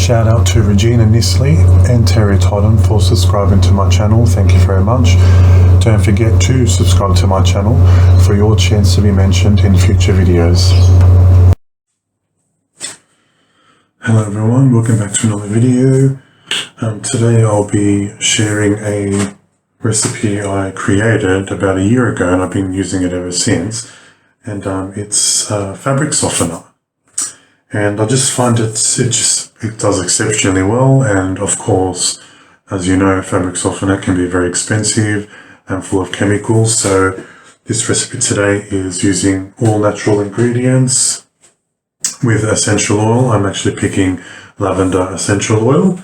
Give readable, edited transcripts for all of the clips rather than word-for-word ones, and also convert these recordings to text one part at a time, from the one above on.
Shout out to Regina Nisley and Terry Totten for subscribing to my channel. Thank you very much. Don't forget to subscribe to my channel for your chance to be mentioned in future videos. Hello everyone, welcome back to another video. Today I'll be sharing a recipe I created about a year ago and I've been using it ever since. And it's fabric softener. And I just find it does exceptionally well, and of course, as you know, fabric softener can be very expensive and full of chemicals. So this recipe today is using all natural ingredients with essential oil. I'm actually picking lavender essential oil.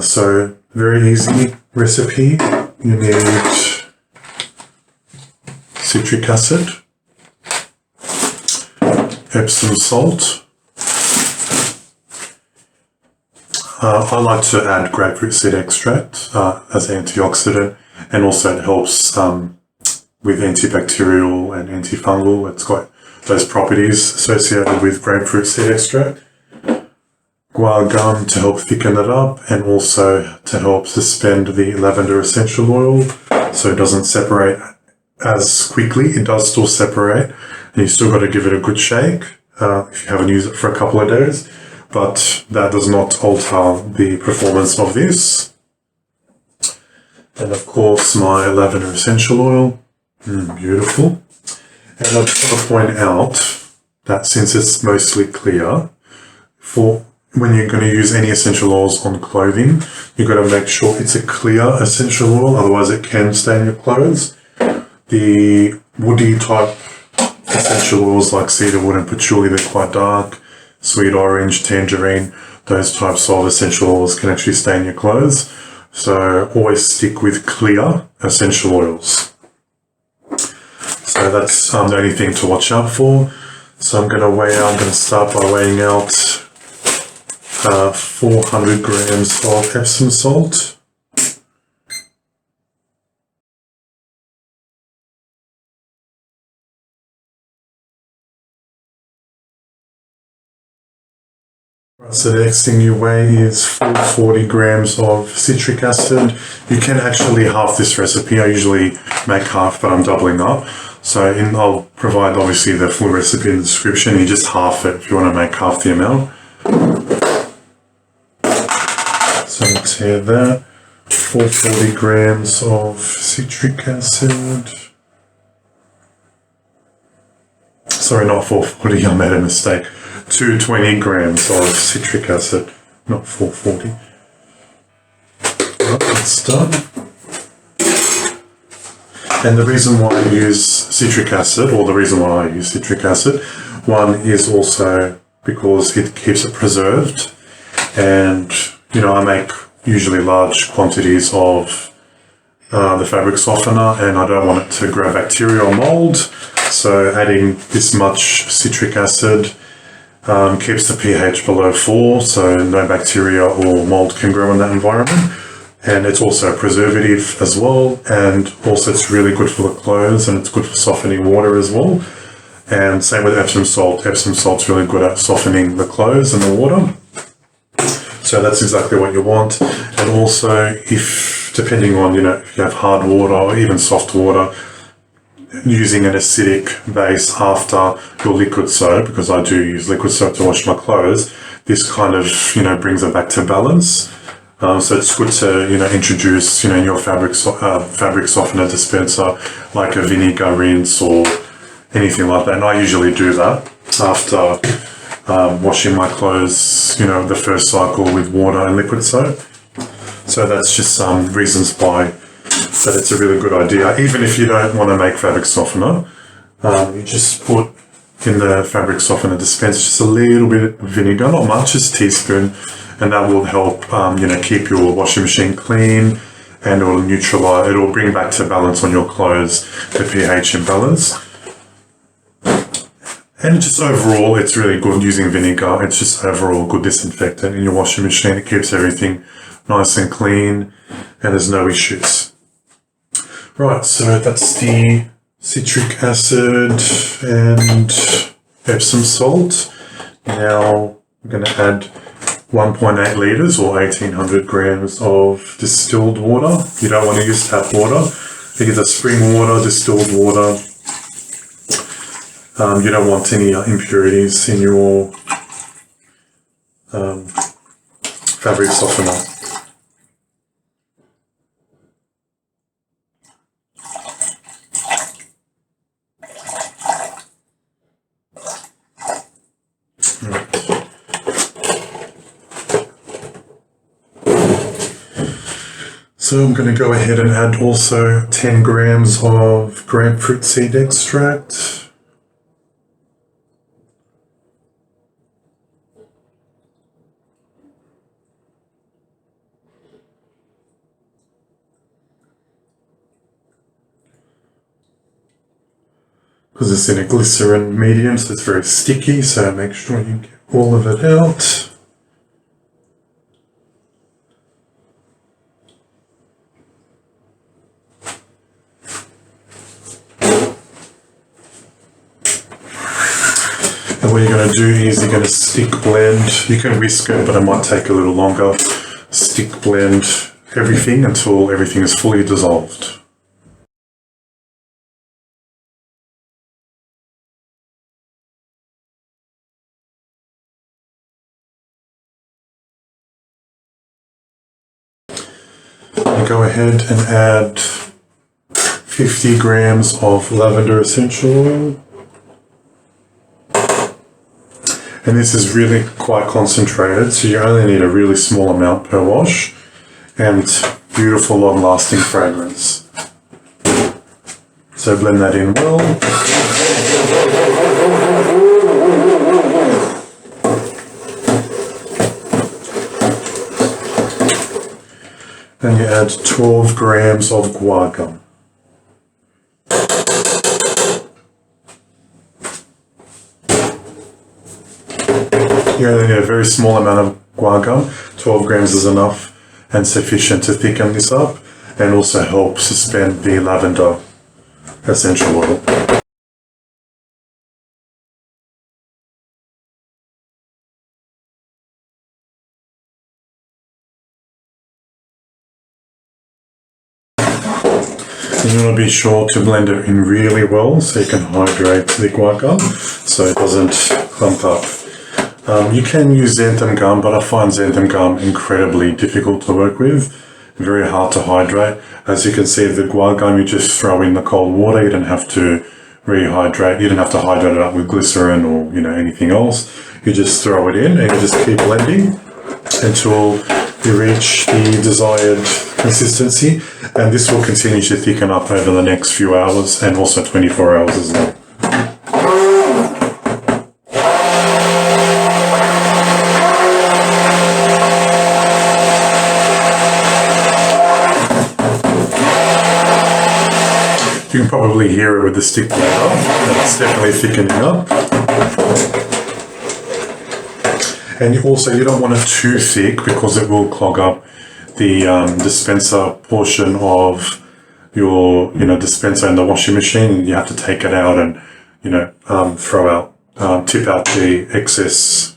So very easy recipe. You need citric acid, Epsom salt. I like to add grapefruit seed extract as antioxidant, and also it helps with antibacterial and antifungal. It's got those properties associated with grapefruit seed extract. Guar Gum to help thicken it up, and also to help suspend the lavender essential oil so it doesn't separate as quickly. It does still separate, and you still got to give it a good shake if you haven't used it for a couple of days. But that does not alter the performance of this. And of course my lavender essential oil, beautiful. And I just want to point out that since it's mostly clear, for when you're going to use any essential oils on clothing, you've got to make sure it's a clear essential oil, otherwise it can stain your clothes. The woody type essential oils like cedarwood and patchouli, they're quite dark. Sweet orange, tangerine, those types of essential oils can actually stain your clothes. So always stick with clear essential oils. So that's the only thing to watch out for. So I'm going to start by weighing out 400 grams of Epsom salt. So the next thing you weigh is 440 grams of citric acid. You can actually half this recipe. I usually make half, but I'm doubling up. So I'll provide obviously the full recipe in the description. You just half it if you want to make half the amount. So let's add that. 440 grams of citric acid. Sorry, not 440, I made a mistake. 220 grams of citric acid, not 440. Right, that's done. And the reason why I use citric acid, or the reason why I use citric acid, one is also because it keeps it preserved. And, you know, I make usually large quantities of the fabric softener, and I don't want it to grow bacteria or mold. So adding this much citric acid keeps the pH below 4, so no bacteria or mold can grow in that environment. And it's also a preservative as well, and also it's really good for the clothes, and it's good for softening water as well. And same with Epsom salt. Epsom salt's really good at softening the clothes and the water. So that's exactly what you want. And also, if depending on, you know, if you have hard water or even soft water, using an acidic base after your liquid soap, because I do use liquid soap to wash my clothes, this kind of, you know, brings it back to balance. So it's good to, you know, introduce, you know, in your fabric softener dispenser, like a vinegar rinse or anything like that. And I usually do that after washing my clothes, you know, the first cycle with water and liquid soap. So that's just some reasons why that it's a really good idea. Even if you don't want to make fabric softener, you just put in the fabric softener dispenser just a little bit of vinegar, not much, just a teaspoon, and that will help you know, keep your washing machine clean, and it will neutralize, it will bring back to balance on your clothes the pH imbalance. And just overall, it's really good using vinegar. It's just overall good disinfectant in your washing machine. It keeps everything nice and clean, and there's no issues. Right, so that's the citric acid and Epsom salt. Now I'm going to add 1.8 litres or 1800 grams of distilled water. You don't want to use tap water. Either spring water, distilled water. You don't want any impurities in your fabric softener. So I'm going to go ahead and add also 10 grams of grapefruit seed extract. Because it's in a glycerin medium, so it's very sticky, so make sure you get all of it out. And what you're going to do is you're going to stick blend. You can whisk it, but it might take a little longer. Stick blend everything until everything is fully dissolved. And go ahead and add 50 grams of lavender essential oil. And this is really quite concentrated, so you only need a really small amount per wash, and beautiful long-lasting fragrance. So blend that in well. Then you add 12 grams of Guar Gum. You only need a very small amount of Guar Gum. 12 grams is enough and sufficient to thicken this up and also help suspend the lavender essential oil. And you want to be sure to blend it in really well so you can hydrate the Guar Gum so it doesn't clump up. You can use xanthan gum, but I find xanthan gum incredibly difficult to work with, very hard to hydrate. As you can see, the Guar Gum, you just throw in the cold water, you don't have to rehydrate, you don't have to hydrate it up with glycerin or anything else. You just throw it in and you just keep blending until you reach the desired consistency, and this will continue to thicken up over the next few hours and also 24 hours as well. You can probably hear it with the stick blender, and it's definitely thickening up. And you don't want it too thick because it will clog up the dispenser portion of your dispenser in the washing machine, and you have to take it out and tip out the excess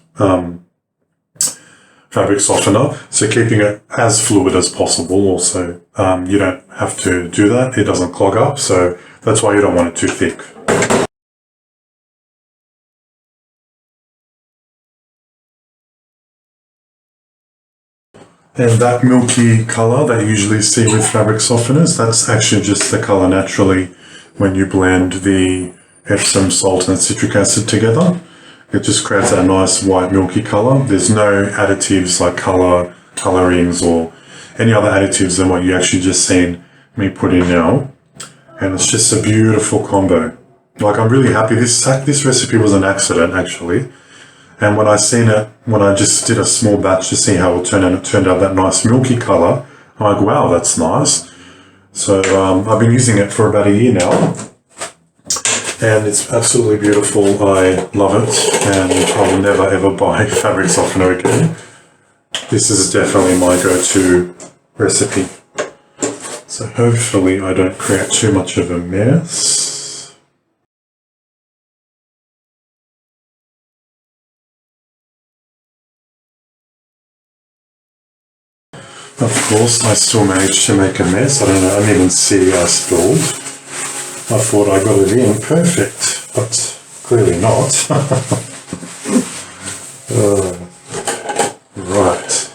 fabric softener. So keeping it as fluid as possible also. You don't have to do that, it doesn't clog up, so that's why you don't want it too thick. And that milky colour that you usually see with fabric softeners, that's actually just the colour naturally when you blend the Epsom salt and citric acid together. It just creates that nice white milky colour. There's no additives like colourings or any other additives than what you actually just seen me put in now. And it's just a beautiful combo. Like, I'm really happy. This recipe was an accident actually. And when I just did a small batch to see how it turned out, it turned out that nice milky colour. I'm like, wow, that's nice. So I've been using it for about a year now. And it's absolutely beautiful. I love it. And I will never ever buy fabric softener again. This is definitely my go-to recipe. So hopefully I don't create too much of a mess. Of course, I still managed to make a mess. I don't know, I didn't even see I spilled. I thought I got it in perfect, but clearly not. Right.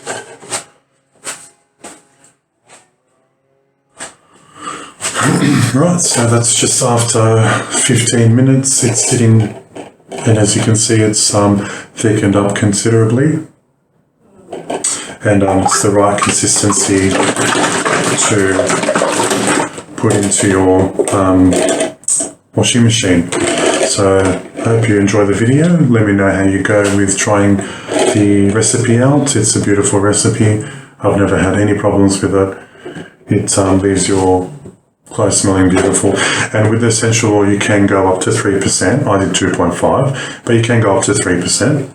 Right, so that's just after 15 minutes. It's sitting, and as you can see, it's thickened up considerably. And it's the right consistency to put into your washing machine. So I hope you enjoy the video. Let me know how you go with trying the recipe out. It's a beautiful recipe. I've never had any problems with it. It leaves your clothes smelling beautiful. And with the essential oil, you can go up to 3%. I did 2.5, but you can go up to 3%.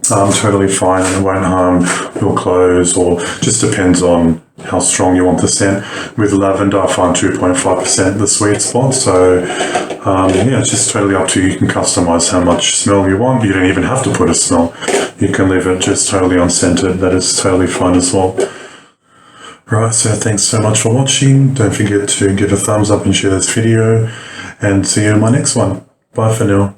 Totally fine, and it won't harm your clothes, or just depends on how strong you want the scent. With lavender, I find 2.5% the sweet spot. So yeah, it's just totally up to you. You can customize how much smell you want. You don't even have to put a smell. You can leave it just totally unscented. That is totally fine as well. Right, so thanks so much for watching. Don't forget to give a thumbs up and share this video, and see you in my next one. Bye for now.